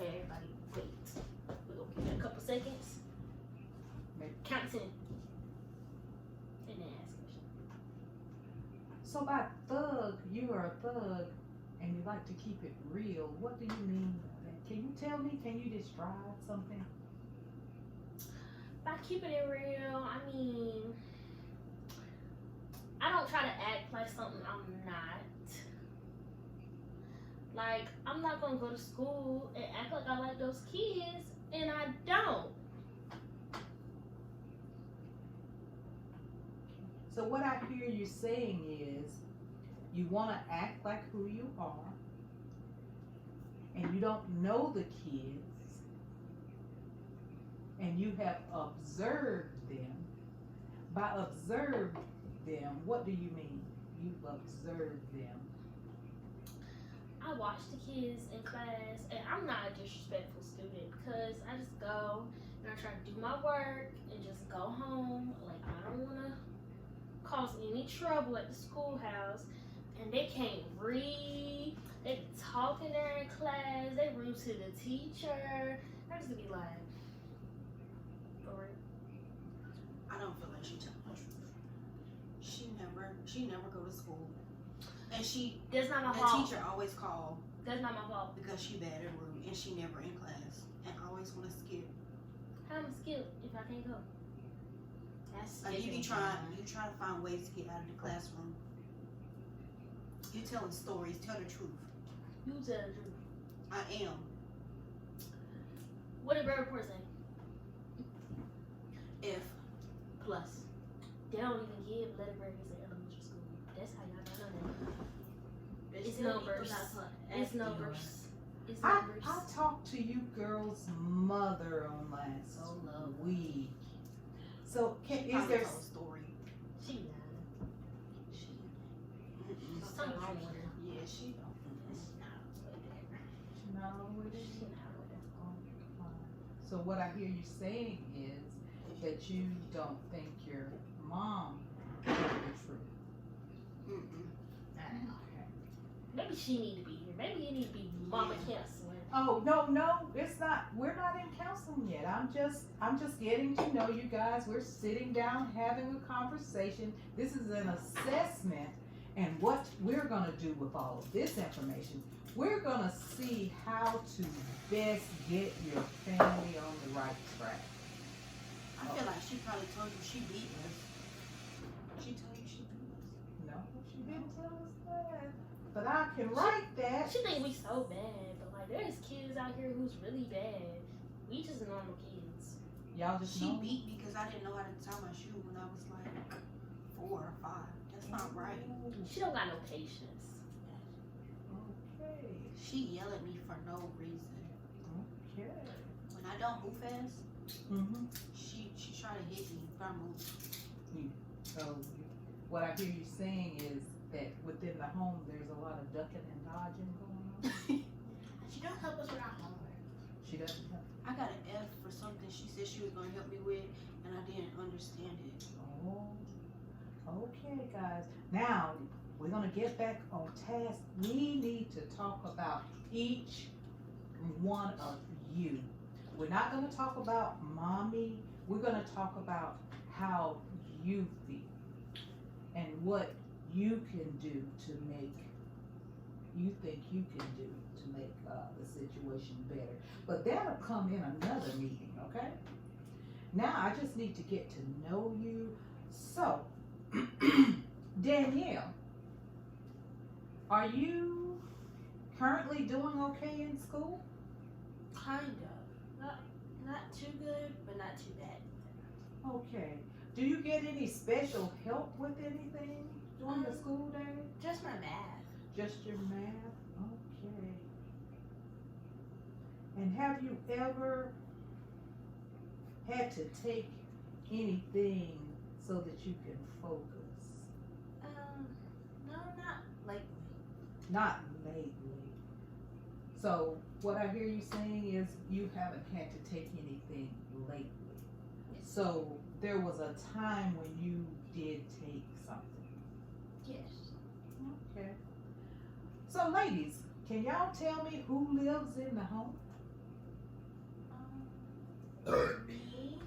Okay, everybody, wait. We're gonna give it a couple seconds. Count 10. And then ask a question. So by thug, you are a thug and you like to keep it real. What do you mean by that? Can you tell me? Can you describe something? By keeping it real, I mean, I don't try to act like something I'm not. Like, I'm not gonna go to school and act like I like those kids, and I don't. So what I hear you saying is you want to act like who you are and you don't know the kids and you have observed them. By observe them, what do you mean? You've observed them. I watch the kids in class, and I'm not a disrespectful student because I just go and I try to do my work and just go home. Like, I don't want to cause any trouble at the schoolhouse. And they can't read, they talking there in class, they rude to the teacher. I just be like, for real. I don't feel like she telling the truth. She never go to school. And That's not my the fault. teacher always call That's not my fault. because she bad and rude and she never in class and always want to skip. How am I skilled if I can't go? That's Like you try to find ways to get out of the classroom. You telling stories, tell the truth. You tell the truth. I am. What did Bird Report say? If Plus. They don't even give letter grades in elementary school. That's how y'all don't know that. It's numbers. It's numbers. It's I numbers. talked to you girls' mother on last week. So is there a story? She not. Mm-mm. Something wrong with her. Yeah, she don't. It's not with her. no? She not with her. So what I hear you saying is that you don't think your mom told the truth. Mm-mm. Maybe she need to be here. Maybe it need to be mama counseling. Oh no, it's not. We're not in counseling yet. I'm just getting to know you guys. We're sitting down having a conversation. This is an assessment, and what we're gonna do with all of this information, we're gonna see how to best get your family on the right track. I feel like she probably told you she beat us. She told you she beat us. No, she didn't tell us that. But I can write that. She think we so bad, but like there's kids out here who's really bad. We just normal kids. Y'all just She know. beat me because I didn't know how to tie my shoe when I was like 4 or 5. That's not right. She don't got no patience. Okay. She yell at me for no reason. Okay. When I don't move fast, Mm-hmm. she try to hit me if I move. So what I hear you saying is that within the home there's a lot of ducking and dodging going on. She don't help us with our homework. She doesn't have. I got an F for something she said she was going to help me with, and I didn't understand it. Oh. Okay, guys. Now we're gonna get back on task. We need to talk about each one of you. We're not gonna talk about mommy. We're gonna talk about how you feel and what you can do to make, you think you can do to make the situation better. But that'll come in another meeting, okay? Now I just need to get to know you. So, Danielle, are you currently doing okay in school? Kind of. Not too good, but not too bad. Okay. Do you get any special help with anything during the school day? Just my math. Just your math? Okay. And have you ever had to take anything so that you can focus? No, not lately. Not lately. So what I hear you saying is you haven't had to take anything lately. So there was a time when you did take something. Yes. Okay. So ladies, can y'all tell me who lives in the home? Me?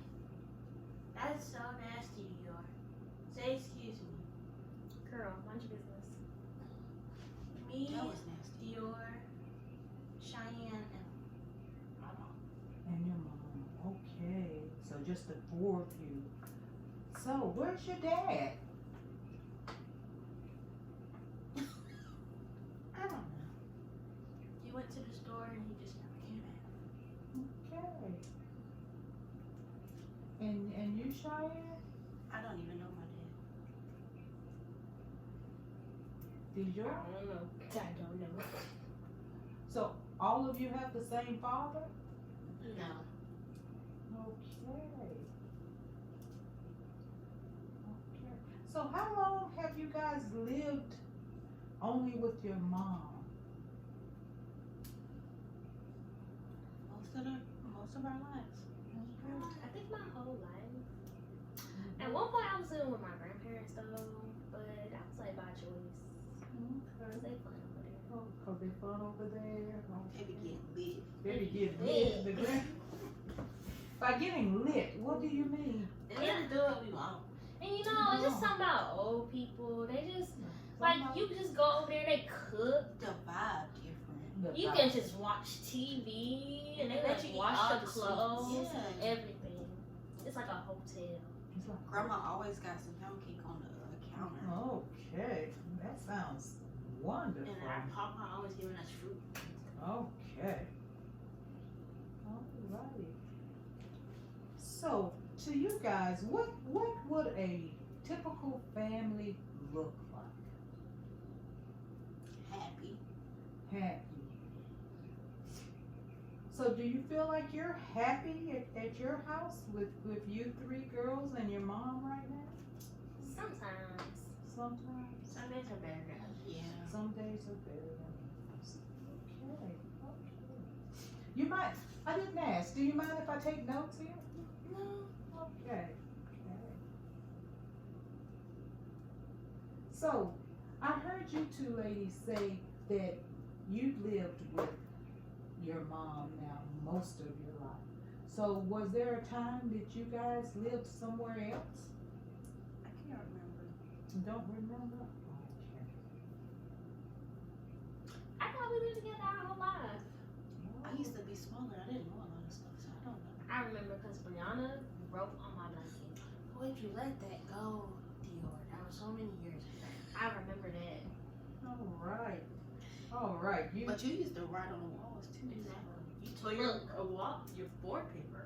That's so nasty, Dior. Say excuse me. Girl, mind your business. Me, That was nasty. Dior, Cheyenne, and my mom. And your mom. Okay. So just the four of you. So where's your dad? I don't know. He went to the store and he just never came back. Okay. And you, Cheyenne? I don't even know my dad. Did your? I don't know. I don't know. So all of you have the same father? No. Okay. Okay. So how long have you guys lived only with your mom? Most of our lives. I think my whole life. At one point, I was living with my grandparents though, but that was like by choice. Cause they fun over there. Oh, 'cause they fun over there. They be getting lit. They be getting lit. The By getting lit, what do you mean? They let us do what we want. And you know, it's just something about old people. They just like you just go over there, they cook. The vibe different. You can just watch TV and they let you wash all the the clothes sweets. and everything. It's like a hotel. It's like, Grandma always got some pound cake on the counter. okay, that sounds wonderful. And our papa always giving us fruit. Okay. Alrighty. So, to you guys, what would a typical family look like? Happy. Happy. So, do you feel like you're happy at your house with you three girls and your mom right now? Sometimes. Sometimes. Some days are better than others. Yeah. Some days are better than others. Okay. Okay. You might. I didn't ask. Do you mind if I take notes here? No. Okay. Okay. So, I heard you two ladies say that you lived with your mom now most of your life. So, was there a time that you guys lived somewhere else? I can't remember. Don't remember? Okay. I thought we lived together our whole life. I used to be smaller. I didn't know a lot of stuff, so I don't know. I remember because Brianna wrote on my blanket, "Boy, if you let that go, Dior, that was so many years ago." I remember that. All right. All right. You. But you used to write on the walls too. Exactly. You tore your wall, your board paper.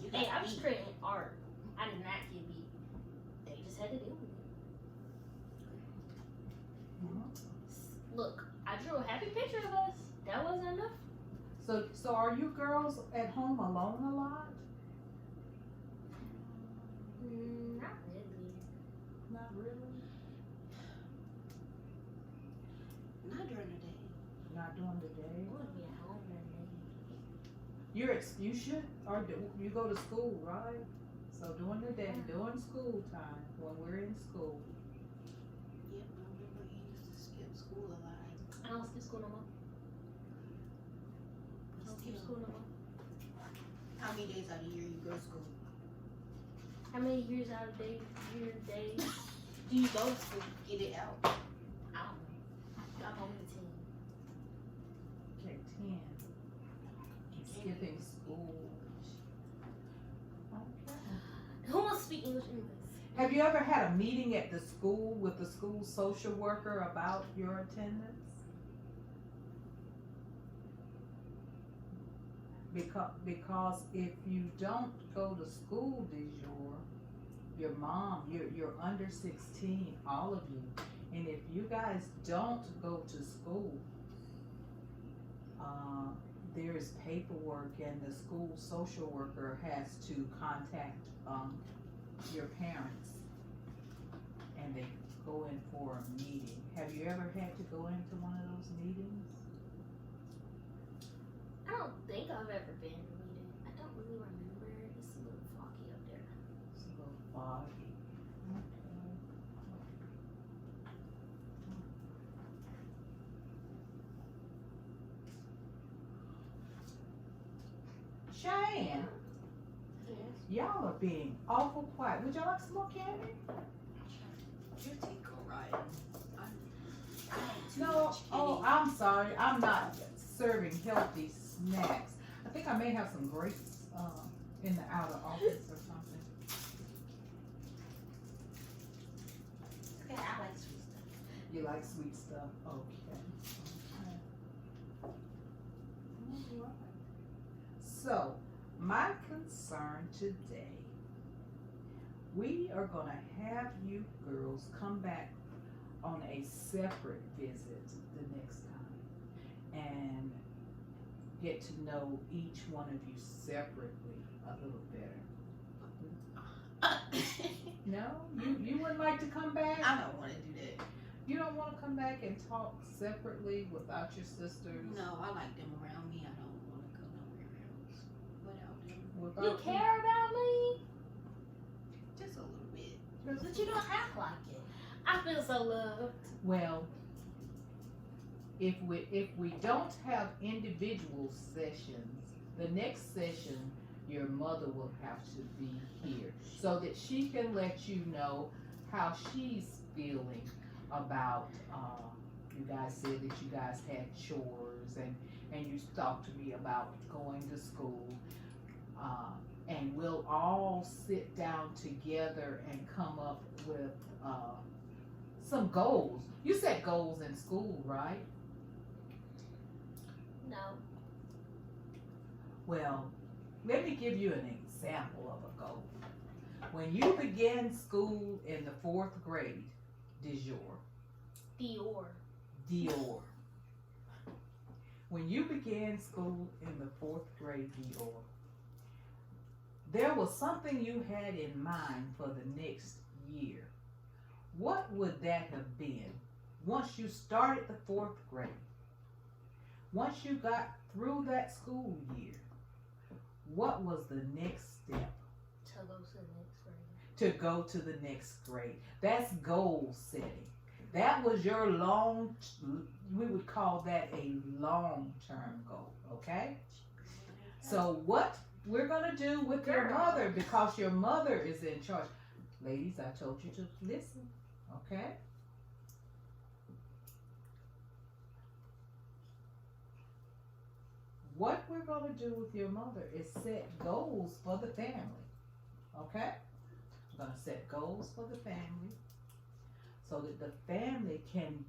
You Hey, got I was beat. creating art. I did not get beat. They just had to deal with it. Look, I drew a happy picture of us. That wasn't enough. So are you girls at home alone a lot? Not really. Not really. Not during the day. Not during the I day. want to be at home every day. You should, or you go to school, right? So during the day, during school time, when we're in school. Yep, I remember you used to skip school a lot. I don't skip school no more. I don't skip school no more. How many days out of the year you go to school? How many years out of days do you go to school? Get it out. I don't know. I'm only 10. Okay, 10. Skipping school. Okay. Who wants to speak English anyways? Have you ever had a meeting at the school with the school social worker about your attendance? Because if you don't go to school this year, your mom, you're under 16, all of you, and if you guys don't go to school, there's paperwork and the school social worker has to contact your parents and they go in for a meeting. Have you ever had to go into one of those meetings? I don't think I've ever been in a meeting. I don't really remember. It's a little foggy up there. It's a little foggy. Okay. Cheyenne, Y'all are being awful quiet. Would y'all like some more candy? Your teeth go right. I had too No. much Oh, candy. I'm sorry. I'm not serving healthy snacks. I think I may have some grapes in the outer office or something. Okay, I like sweet stuff. You like sweet stuff? Okay. Alright. So, my concern today, we are going to have you girls come back on a separate visit the next time and get to know each one of you separately a little better. No? You wouldn't like to come back? I don't want to do that. You don't want to come back and talk separately without your sisters? No, I like them around me. I don't want to go nowhere else without them. Without You care about me, Just a little bit. but you don't act like it. I feel so loved. Well, if we don't have individual sessions, the next session your mother will have to be here so that she can let you know how she's feeling about you guys said that you guys had chores and you talked to me about going to school, and we'll all sit down together and come up with some goals. You set goals in school, right? No. Well, let me give you an example of a goal. When you began school in the 4th grade, Dior. Dior. When you began school in the 4th grade, Dior, there was something you had in mind for the next year. What would that have been once you started the 4th grade? Once you got through that school year, what was the next step? To go to the next grade. To go to the next grade. That's goal setting. That was your we would call that a long-term goal, okay? So what we're going to do with your mother, because your mother is in charge. Ladies, I told you to listen, okay? What we're going to do with your mother is set goals for the family, okay? I'm going to set goals for the family so that the family can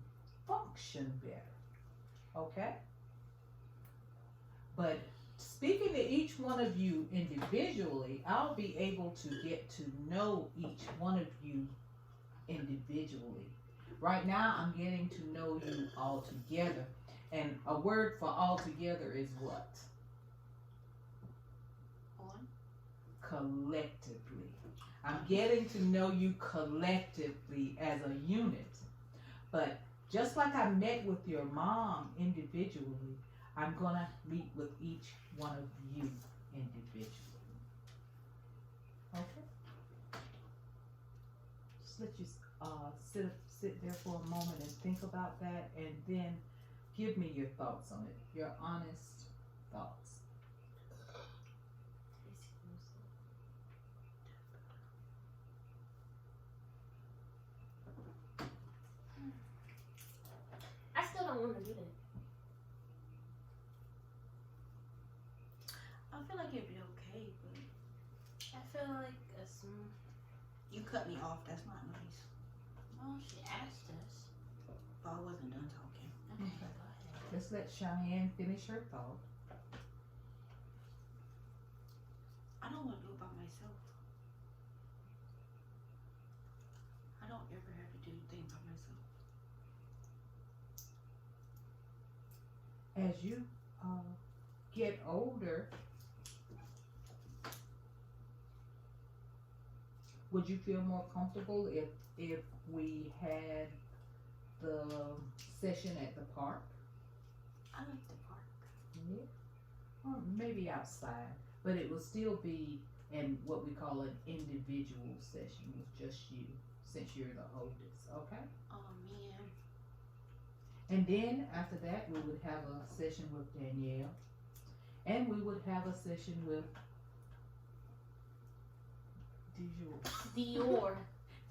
function better, okay? But speaking to each one of you individually, I'll be able to get to know each one of you individually. Right now, I'm getting to know you all together. And a word for all together is what? On? Collectively. I'm getting to know you collectively as a unit. But just like I met with your mom individually, I'm going to meet with each one of you individually. Okay? Just let you sit there for a moment and think about that, and then give me your thoughts on it, your honest thoughts. I still don't want to do that. I feel like it'd be okay, but I feel like you cut me off. That's not nice. well, she asked us. But I wasn't done talking. Okay, Okay. go ahead. Let's let Cheyenne finish her thought. I don't want to do it by myself. I don't ever have to do things by myself. As you get older, would you feel more comfortable if we had the session at the park? I like the park. Yeah. Or maybe outside, but it will still be in what we call an individual session with just you, since you're the oldest, okay? Oh man. And then after that, we would have a session with Danielle, and we would have a session with Dior.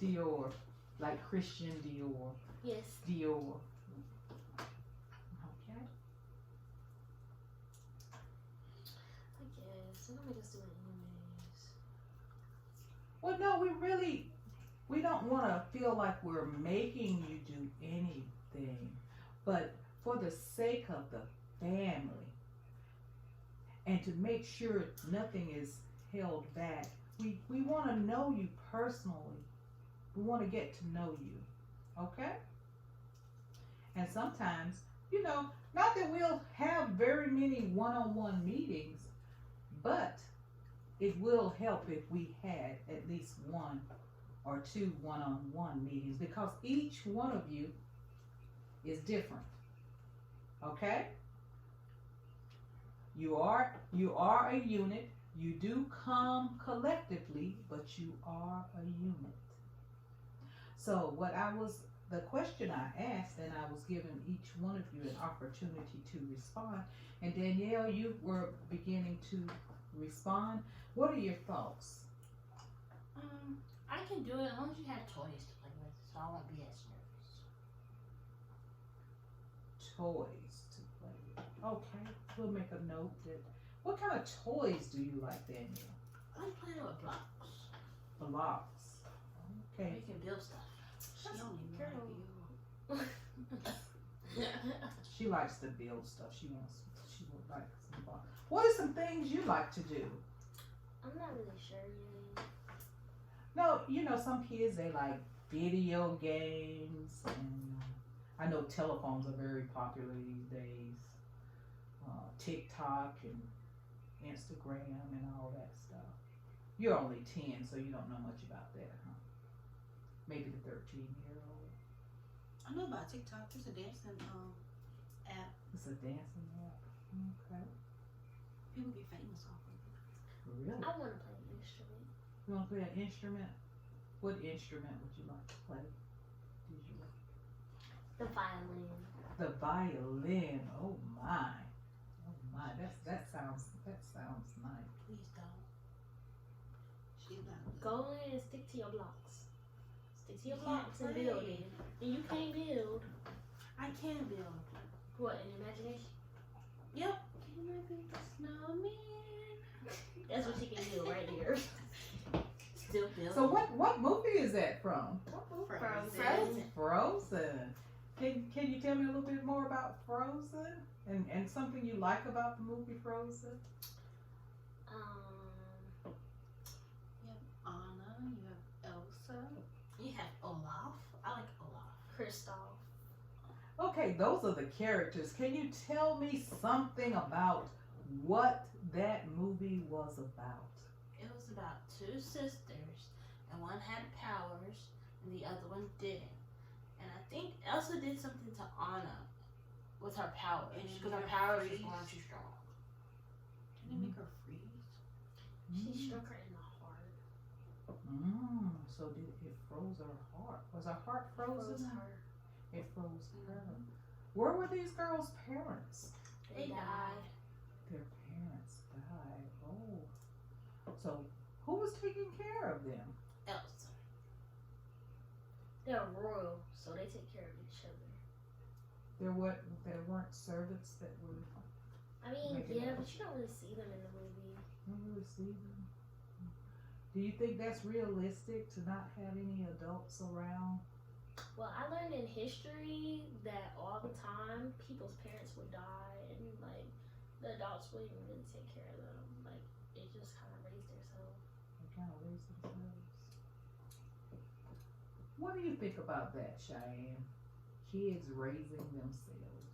Dior. Like Christian Dior. Yes. Dior. Okay. I guess. They're gonna make us do it anyways. Well, no, we don't want to feel like we're making you do anything, but for the sake of the family and to make sure nothing is held back, we want to know you personally. We want to get to know you, okay? And sometimes, not that we'll have very many one-on-one meetings, but it will help if we had at least one or two one-on-one meetings, because each one of you is different. Okay? You are a unit. You do come collectively, but you are a unit. So the question I asked, and I was giving each one of you an opportunity to respond, and Danielle, you were beginning to respond. What are your thoughts? I can do it as long as you have toys to play with, so I won't be as nervous. Toys to play with. Okay, we'll make a note that. What kind of toys do you like, Danielle? I like playing with blocks. Blocks. Okay. You can build stuff. She don't even like you. She likes to build stuff. She would like some blocks. What are some things you like to do? I'm not really sure yet. No, some kids, they like video games, and I know telephones are very popular these days. TikTok and Instagram and all that stuff. You're only 10, so you don't know much about that, huh? Maybe the 13-year-old. I know about TikTok. It's a dancing app. It's a dancing app. Okay. People get famous off of it. Really? I want to play an instrument. You want to play an instrument? What instrument would you like to play? The violin. The violin. Oh my. Oh my. That sounds nice. Please don't. She's not. Go in and stick to your blocks. Stick to your You blocks can't and play. build it. And you can't build. I can build. What, in imagination? Yep. Can I be the snowman? That's what she can do right here. Still building. So what movie is that from? Frozen. Frozen. Can you tell me a little bit more about Frozen and something you like about the movie Frozen? You have Anna. You have Elsa. You have Olaf. I like Olaf. Kristoff. Okay, those are the characters. Can you tell me something about what that movie was about? It was about two sisters, and one had powers, and the other one didn't. And I think Elsa did something to Anna with her powers, And because her her powers freeze. weren't too strong. Can they make her freeze? She struck her in the heart. So it froze her heart. Was her heart frozen? Froze her. It froze her. Where were these girls' parents? They died. Their parents died. Oh. So who was taking care of them? Elsa. They're royal, so they take care of each other. There weren't servants that were. I mean, Make it yeah, up. but you don't really see them in the movie. Don't really see them. Do you think that's realistic to not have any adults around? Well, I learned in history that all the time people's parents would die, and like the adults wouldn't even really take care of them. Like it just kind of raised themselves. They kind of raise themselves. What do you think about that, Cheyenne? Kids raising themselves.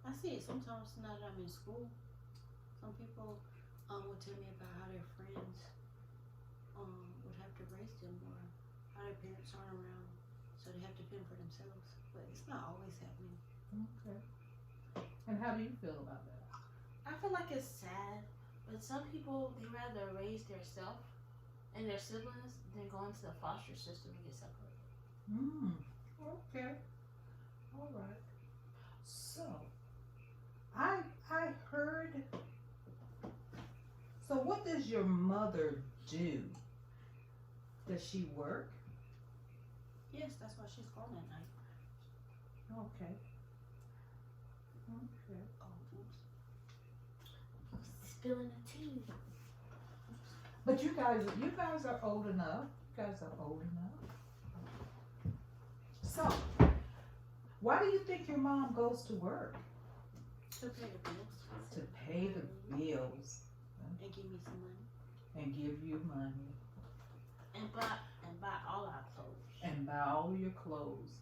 I see it sometimes now that I'm in school. Some people would tell me about how their friends would have to raise them, or how their parents aren't around, so they have to fend for themselves. But it's not always happening. Okay. And how do you feel about that? I feel like it's sad, but some people, they rather raise their self and their siblings than go into the foster system and get separated. Okay. All right. So, I heard. So what what does your mother do? Does she work? Yes, that's why she's gone at night. Okay. Okay. Oh, oops. Spilling the tea. But you guys are old enough. You guys are old enough. So, why do you think your mom goes to work? To pay the bills To pay the bills and give me some money. and give you money And buy all our clothes. and buy all your clothes.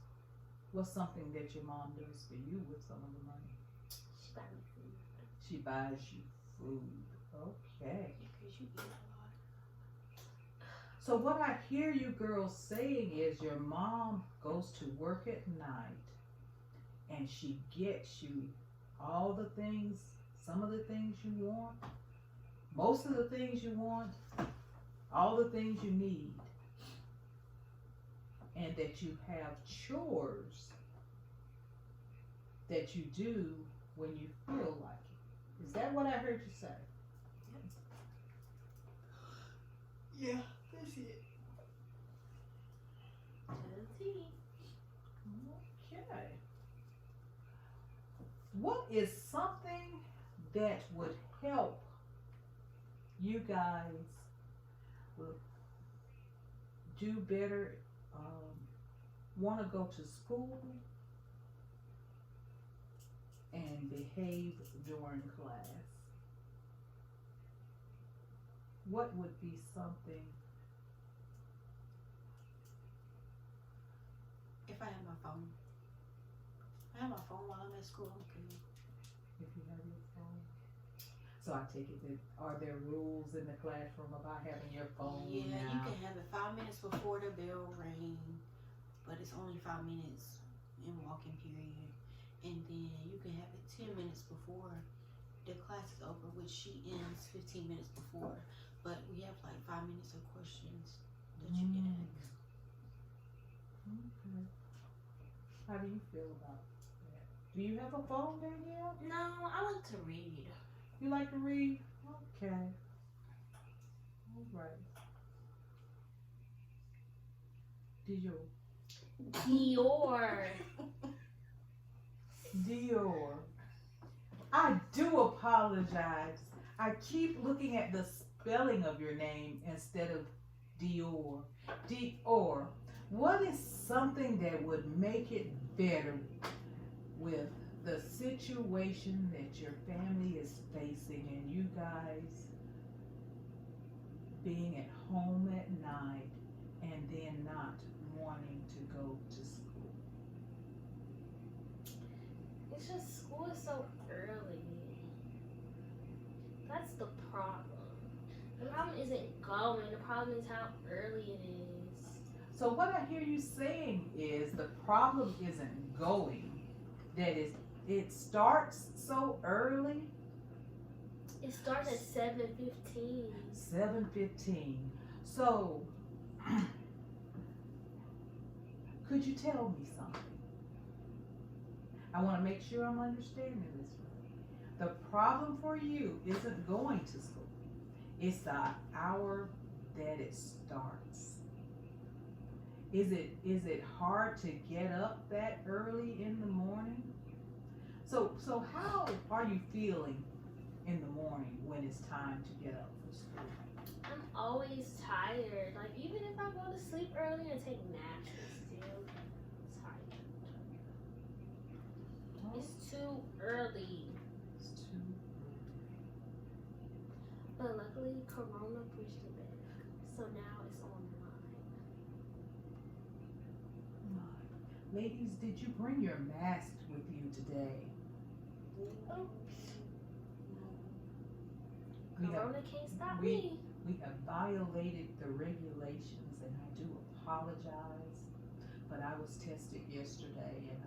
What's something that your mom does for you with some of the money? She buy me food. She buys you food. Okay. Because you eat a lot. So what I hear you girls saying is your mom goes to work at night and she gets you all the things, some of the things you want, most of the things you want, all the things you need, and that you have chores that you do when you feel like it. Is that what I heard you say? Yeah, that's it. To the tea. Okay. What is something that would help you guys do better, want to go to school and behave during class? What would be something? If I have my phone. I have my phone while I'm at school. Okay. If you have your phone. So I take it that, are there rules in the classroom about having your phone Yeah, now? you can have it 5 minutes before the bell ring, but it's only 5 minutes in walking period. And then you can have it 10 minutes before the class is over, which she ends 15 minutes before. But we have like 5 minutes of questions that you can ask. Okay. How do you feel about that? Do you have a phone, Danielle? No, I like to read. You like to read? Okay. All right. Dior. Dior. I do apologize. I keep looking at the spelling of your name instead of Dior. Dior. What is something that would make it better with the situation that your family is facing and you guys being at home at night and then not wanting to go to school? It's just school is so early. That's the problem. The problem isn't going. The problem is how early it is. So what I hear you saying is the problem isn't going. That is, it starts so early. It starts at 7:15. 7:15. So, could you tell me something? I want to make sure I'm understanding this right. The problem for you isn't going to school. It's the hour that it starts. Is it hard to get up that early in the morning? So how are you feeling in the morning when it's time to get up for school? I'm always tired. Like, even if I go to sleep early and take naps, I'm still tired. It's too early. It's too But luckily, Corona pushed it back. So now it's online. early. Ladies, did you bring your mask with you today? Oops. We have, Corona can't stop we- me. we have violated the regulations and I do apologize. But I was tested yesterday and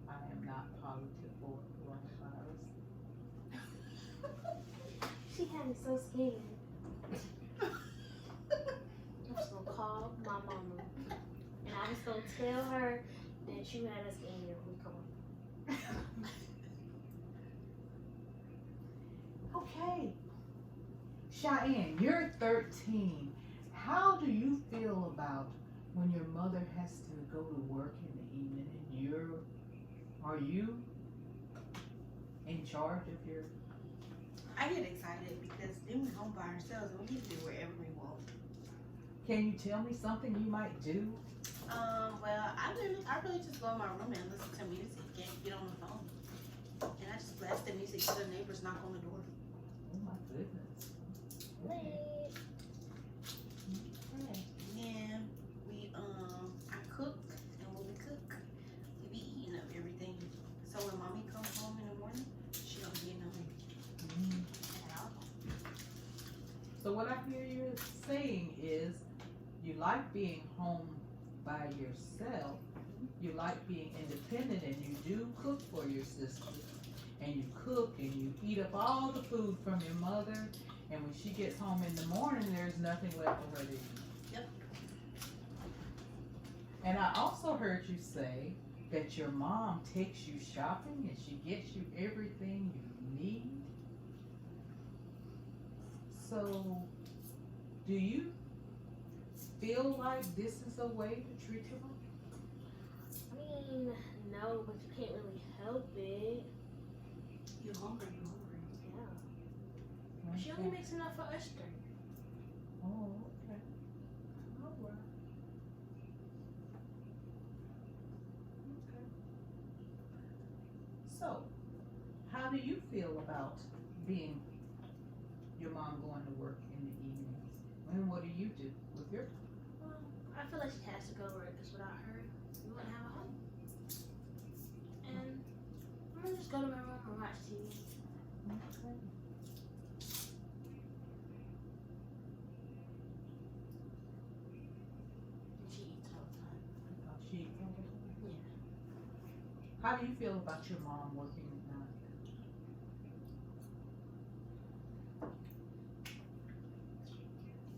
I am not positive for coronavirus. She had me so scared. I was gonna call my mama. And I was gonna tell her that you had us in here when we come on. Okay. Cheyenne, you're 13. How do you feel about when your mother has to go to work in the evening and are you in charge of your? I get excited because then we're home by ourselves and we can do wherever we want. Can you tell me something you might do? Well, I really just go in my room and listen to music and get on the phone. And I just blast the music till the neighbors knock on the door. Oh my goodness. Lit. Okay. And I cook, and when we cook, we be eating up everything. So when mommy comes home in the morning, she don't get nothing at all. So what I hear you saying is you like being home by yourself, you like being independent, and you do cook for your sister. And you cook and you eat up all the food from your mother, and when she gets home in the morning, there's nothing left for her to eat. Yep. And I also heard you say that your mom takes you shopping and she gets you everything you need. So, do you feel like this is a way to treat your mom? I mean, no, but you can't really help it. You're hungry. Yeah. She only makes enough for us three. Oh, okay. All right. Okay. So, how do you feel about being your mom going to work in the evenings? And what do you do with your? Well, I feel like she has to go to work because without her, we wouldn't have a home. And I'm gonna just go to my room and watch TV. Okay. And she eats all the time. She. Yeah. How do you feel about your mom working at night?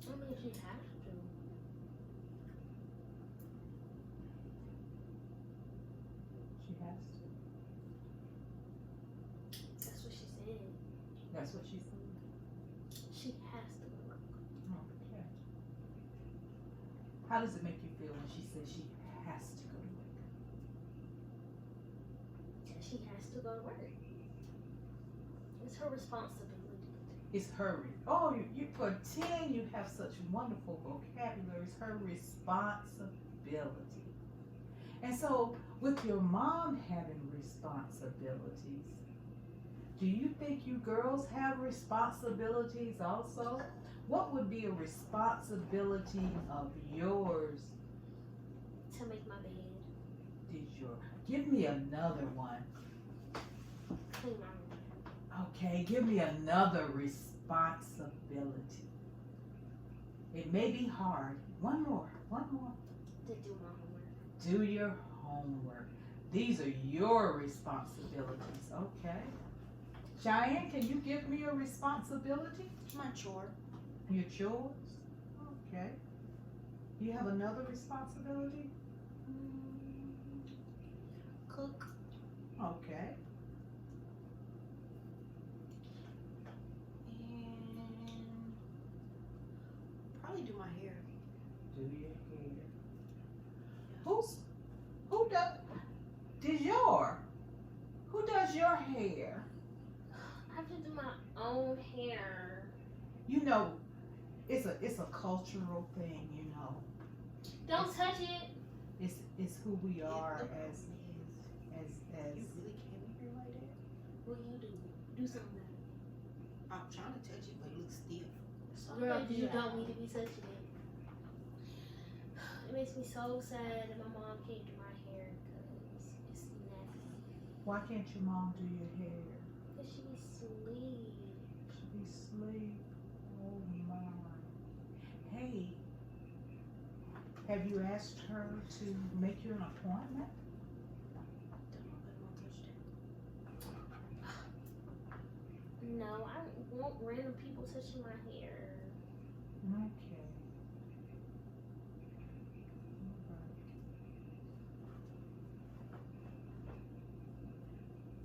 I mean, she has to. She has to. That's what she said. That's what she said. She has to go to work. Okay. How does it make you feel when she says she has to go to work? She has to go to work. It's her responsibility. It's her. Oh, you for 10, you have such wonderful vocabulary. It's her responsibility. And so, with your mom having responsibilities, do you think you girls have responsibilities also? What would be a responsibility of yours? To make my bed, Give me another one. clean my room, Okay, give me another responsibility. It may be hard. One more. to do my homework. Do your homework. These are your responsibilities, okay? Cheyenne, can you give me a responsibility? My chore. Your chores? Okay. You have another responsibility? Cook. Okay. And probably do my hair. Do your hair. Who does Dior? Who does your hair? I have to do my own hair. You know, it's a cultural thing, you know. Don't touch it. It's who we are It as is. You really can't be hair like that? What you do? Do something. I'm trying to touch it, but it looks stiff. Girl, you don't need to be touching it. It makes me so sad that my mom can't do my hair because it's nasty. Why can't your mom do your hair? Because she be sleep. She be asleep. Oh my. Hey, have you asked her to make you an appointment? No, I don't want random people touching my hair. Okay. Alright.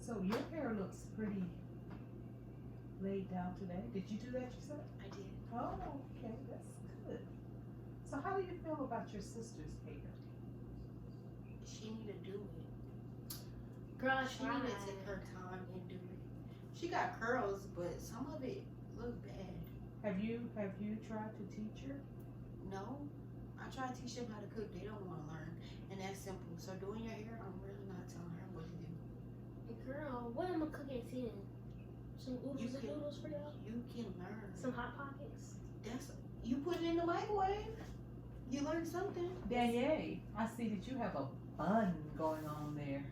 So your hair looks pretty laid down today. Did you do that yourself? I did. Oh, okay, that's good. So how do you feel about your sister's hair? She need to do it. Girl, She need to take her time and do it. She got curls, but some of it look bad. Have you tried to teach her? No, I try to teach them how to cook. They don't want to learn, and that's simple. So doing your hair, I'm really not telling her what to do. Girl, what am I cooking at 10? Some You oodles and can- noodles for y'all? You can learn. Some Hot Pockets? That's you put it in the microwave. You learn something. Danielle, I see that you have a bun going on there.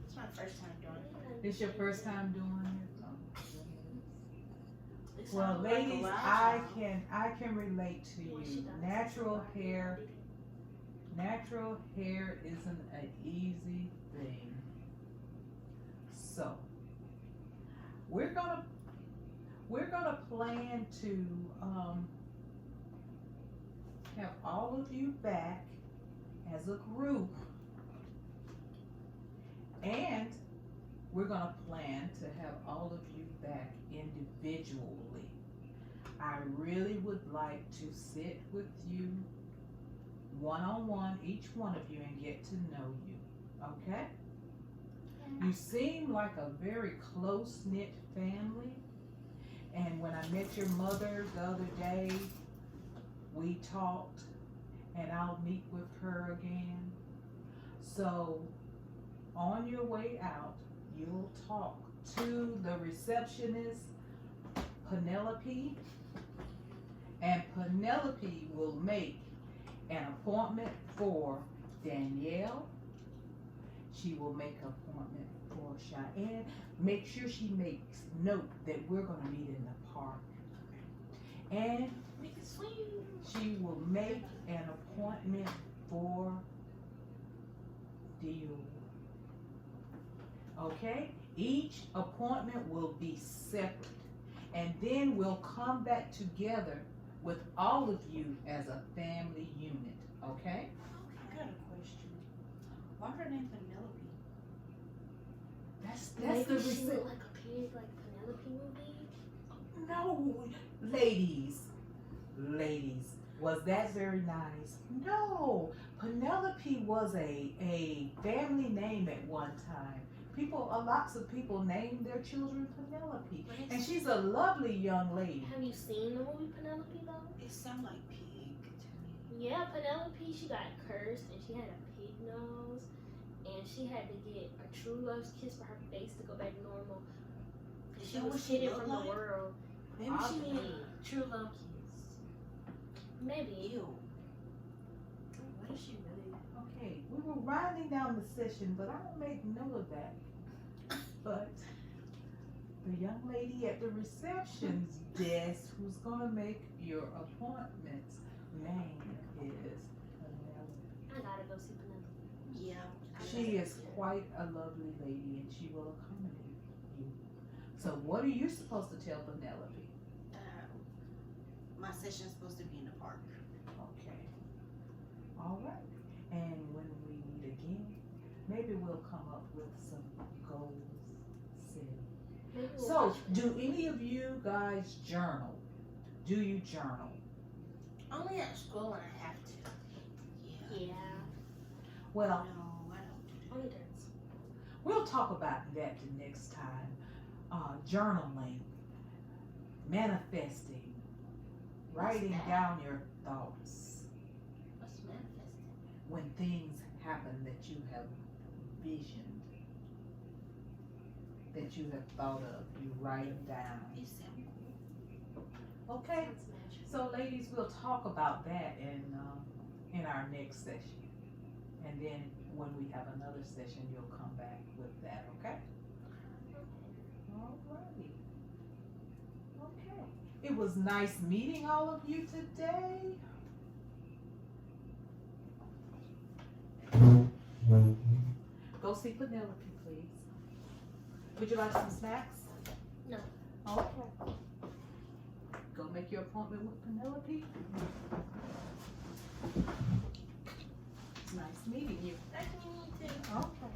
It's my first time doing it. This your first time doing it? It Well, sounds like a ladies, loud I sound. can relate to you. Natural hair isn't an easy thing. So we're gonna plan to have all of you back as a group, and we're gonna plan to have all of you back individually. I really would like to sit with you one-on-one, each one of you, and get to know you, okay? You seem like a very close-knit family, and when I met your mother the other day, we talked, and I'll meet with her again. So, on your way out, you'll talk to the receptionist, Penelope, and Penelope will make an appointment for Danielle. She will make an appointment for Cheyenne. Make sure she makes note that we're gonna meet in the park. And Make it swing. she will make an appointment for Dior. Okay? Each appointment will be separate. And then we'll come back together with all of you as a family unit. Okay? I got a question. Why her name Penelope? That's Maybe the she reason. look like a pig, like Penelope movie. No, ladies, was that very nice? No, Penelope was a family name at one time. Lots of people named their children Penelope, and she's a lovely young lady. Have you seen the movie Penelope though? It sounds like pig to me. Yeah, Penelope, she got cursed and she had a pig nose and she had to get a true love's kiss for her face to go back normal. And she Is that was what she hidden looked from like? the world. Maybe she Obviously. need true love kiss. Maybe. Ew. What is she really? Okay, we were winding down the session, but I don't make note of that. But the young lady at the reception's desk who's gonna make your appointments name is Penelope. I gotta go see Penelope. Yeah. She is quite a lovely lady, and she will accommodate you. So what are you supposed to tell Penelope? My session's supposed to be in the park. Okay. All right. And when we meet again, maybe we'll come up with some goals set. Maybe we'll So, watch do any of you guys journal? Do you journal? Only at school when I have to. Yeah. Yeah. Well, No, I don't do that. Only dance. we'll talk about that the next time. Journaling, manifesting, writing that? down your thoughts. What's manifesting? When things happen that you have visioned, that you have thought of, you write them down. It sounds cool. Okay? Sounds magical. So, ladies, we'll talk about that in our next session. And then when we have another session, you'll come back with that, okay? Alrighty. Okay. It was nice meeting all of you today. Go see Penelope, please. Would you like some snacks? No. Okay. Go make your appointment with Penelope. It's nice meeting you. Nice meeting you too. Okay.